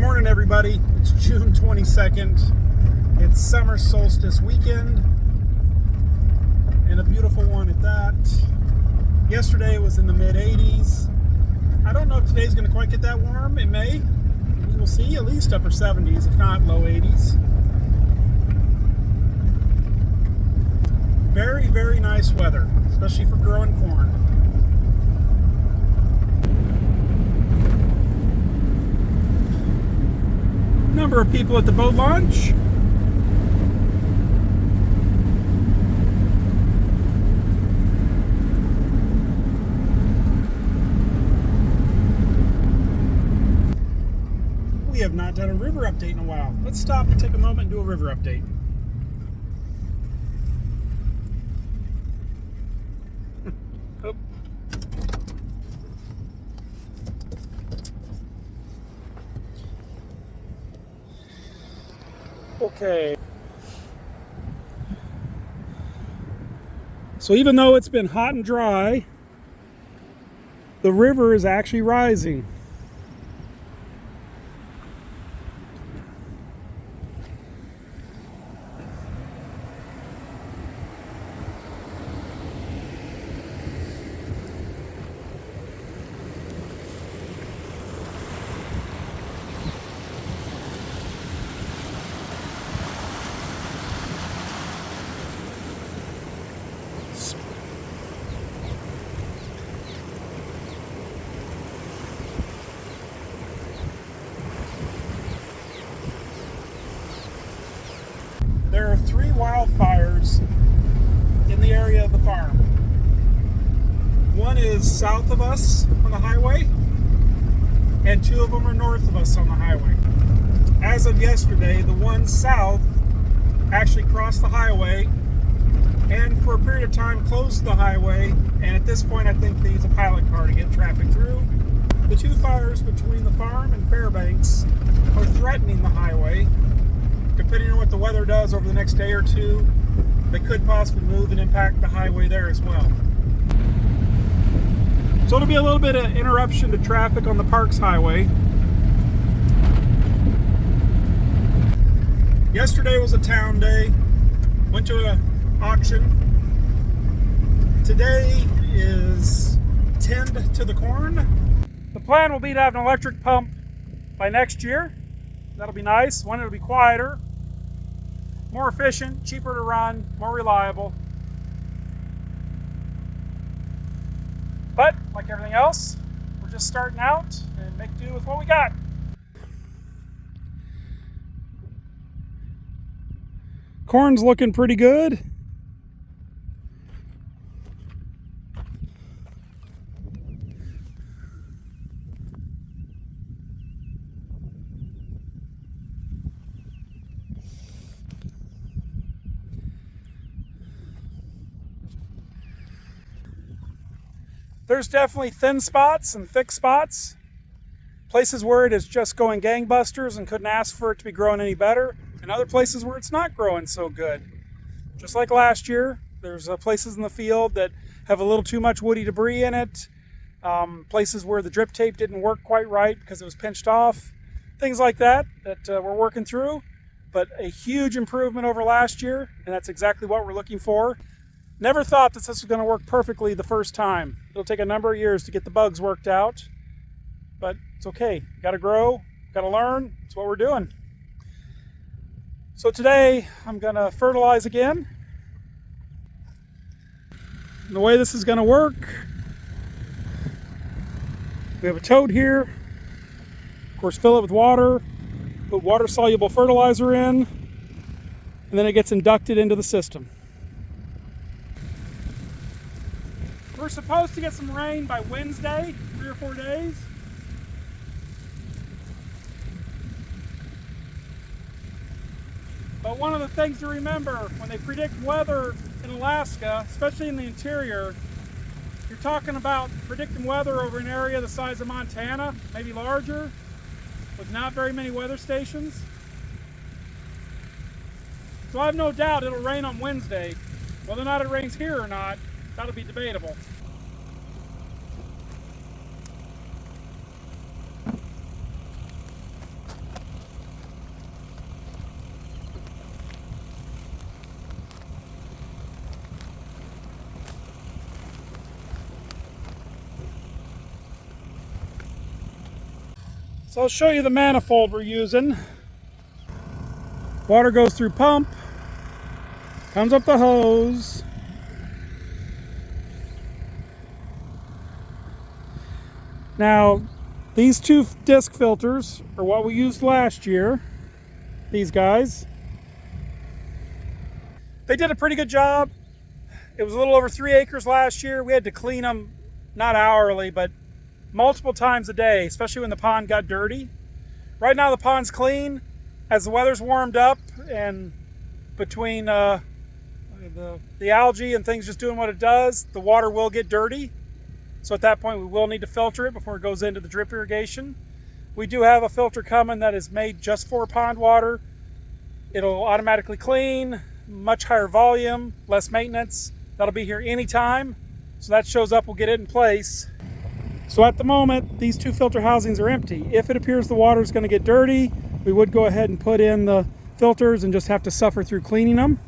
morning, everybody. It's June 22nd. It's summer solstice weekend, and a beautiful one at that. Yesterday it was in the mid-80s. I don't know if today's going to quite get that warm. It may. We will see. At least upper 70s, if not low 80s. Very, very nice weather, especially for growing corn. Number of people at the boat launch. We have not done a river update in a while. Let's stop and take a moment and do a river update. Oh. Okay. So even though it's been hot and dry, the river is actually rising. There are 3 wildfires in the area of the farm. One is south of us on the highway, and 2 of them are north of us on the highway. As of yesterday, the one south actually crossed the highway and for a period of time closed the highway, and at this point I think they use a pilot car to get traffic through. The 2 fires between the farm and Fairbanks are threatening the highway. Depending on what the weather does over the next day or 2, they could possibly move and impact the highway there as well. So it'll be a little bit of interruption to traffic on the Parks Highway. Yesterday was a town day. Went to an auction. Today is tend to the corn. The plan will be to have an electric pump by next year. That'll be nice. One, it'll be quieter, more efficient, cheaper to run, more reliable. But like everything else, we're just starting out and make do with what we got. Corn's looking pretty good. There's definitely thin spots and thick spots. Places where it is just going gangbusters and couldn't ask for it to be growing any better. And other places where it's not growing so good. Just like last year, there's places in the field that have a little too much woody debris in it. Places where the drip tape didn't work quite right because it was pinched off. Things like that we're working through. But a huge improvement over last year, and that's exactly what we're looking for. Never thought that this was going to work perfectly the first time. It'll take a number of years to get the bugs worked out, but it's okay. Got to grow, got to learn. It's what we're doing. So today I'm going to fertilize again. And the way this is going to work, we have a tote here. Of course, fill it with water, put water-soluble fertilizer in, and then it gets inducted into the system. We're supposed to get some rain by Wednesday, 3 or 4 days. But one of the things to remember when they predict weather in Alaska, especially in the interior, you're talking about predicting weather over an area the size of Montana, maybe larger, with not very many weather stations. So I have no doubt it'll rain on Wednesday. Whether or not it rains here or not, that'll be debatable. So I'll show you the manifold we're using. Water goes through pump, comes up the hose. Now, these two disc filters are what we used last year. These guys. They did a pretty good job. It was a little over 3 acres last year. We had to clean them, not hourly, but multiple times a day, especially when the pond got dirty. Right now the pond's clean. As the weather's warmed up and between the algae and things just doing what it does, the water will get dirty. So at that point we will need to filter it before it goes into the drip irrigation. We do have a filter coming that is made just for pond water. It'll automatically clean, much higher volume, less maintenance. That'll be here anytime. So that shows up, we'll get it in place. So at the moment, these two filter housings are empty. If it appears the water is going to get dirty, we would go ahead and put in the filters and just have to suffer through cleaning them.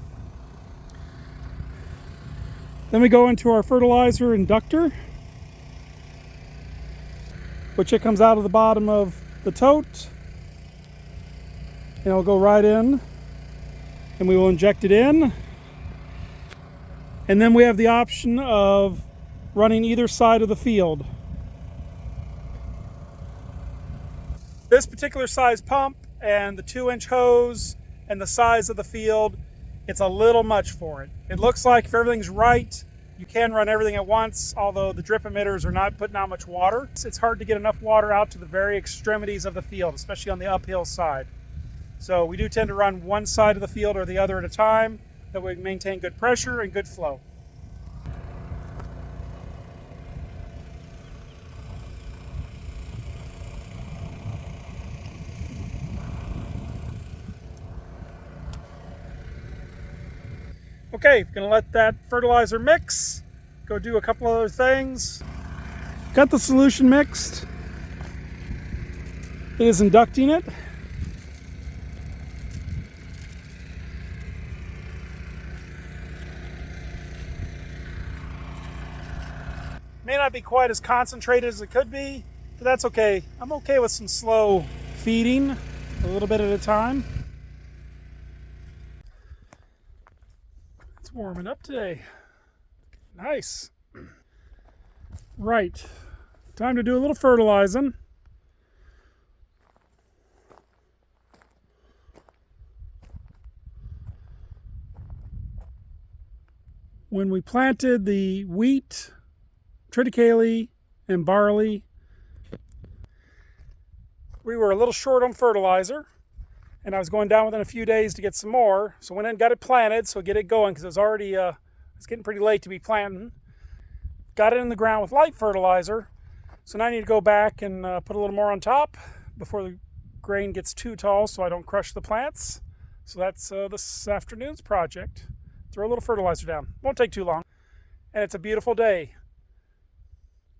Then we go into our fertilizer inductor, which it comes out of the bottom of the tote. And it'll go right in, and we will inject it in. And then we have the option of running either side of the field. This particular size pump and the 2-inch hose and the size of the field, it's a little much for it. It looks like if everything's right, you can run everything at once, although the drip emitters are not putting out much water. It's hard to get enough water out to the very extremities of the field, especially on the uphill side. So we do tend to run one side of the field or the other at a time, that we maintain good pressure and good flow. Okay, gonna let that fertilizer mix, go do a couple other things. Got the solution mixed. It is inducting it. May not be quite as concentrated as it could be, but that's okay. I'm okay with some slow feeding, a little bit at a time. It's warming up today. Nice. Right, time to do a little fertilizing. When we planted the wheat, triticale, and barley, we were a little short on fertilizer, and I was going down within a few days to get some more. So went in and got it planted, so get it going, because it was already it's getting pretty late to be planting. Got it in the ground with light fertilizer, so now I need to go back and put a little more on top before the grain gets too tall so I don't crush the plants. So that's this afternoon's project. Throw a little fertilizer down. Won't take too long. And it's a beautiful day.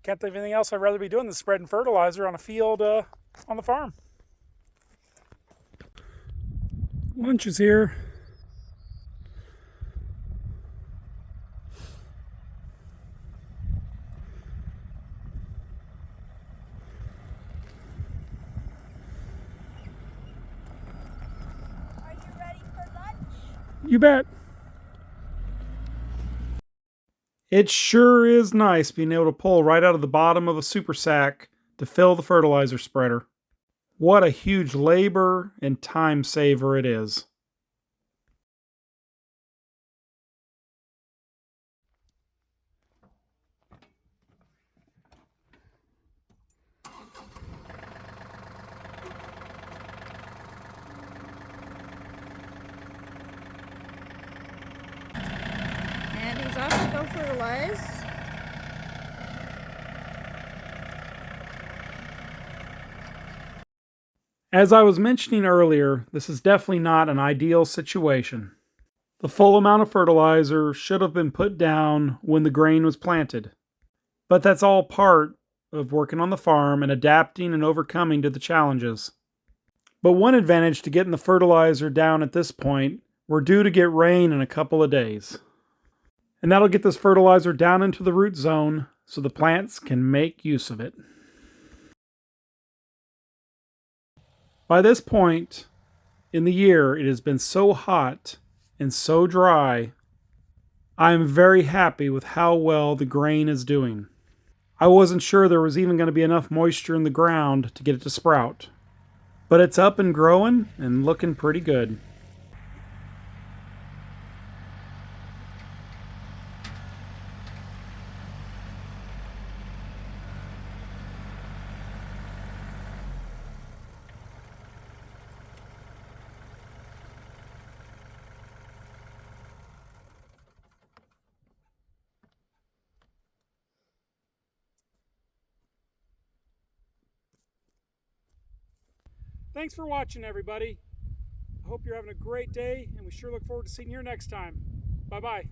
Can't think of anything else I'd rather be doing than spreading fertilizer on a field on the farm. Lunch is here. Are you ready for lunch? You bet. It sure is nice being able to pull right out of the bottom of a super sack to fill the fertilizer spreader. What a huge labor and time saver it is. And he's off to go fertilize. As I was mentioning earlier, this is definitely not an ideal situation. The full amount of fertilizer should have been put down when the grain was planted. But that's all part of working on the farm and adapting and overcoming to the challenges. But one advantage to getting the fertilizer down at this point, we're due to get rain in a couple of days. And that'll get this fertilizer down into the root zone so the plants can make use of it. By this point in the year, it has been so hot and so dry. I am very happy with how well the grain is doing. I wasn't sure there was even going to be enough moisture in the ground to get it to sprout. But it's up and growing and looking pretty good. Thanks for watching, everybody. I hope you're having a great day, and we sure look forward to seeing you next time. Bye-bye.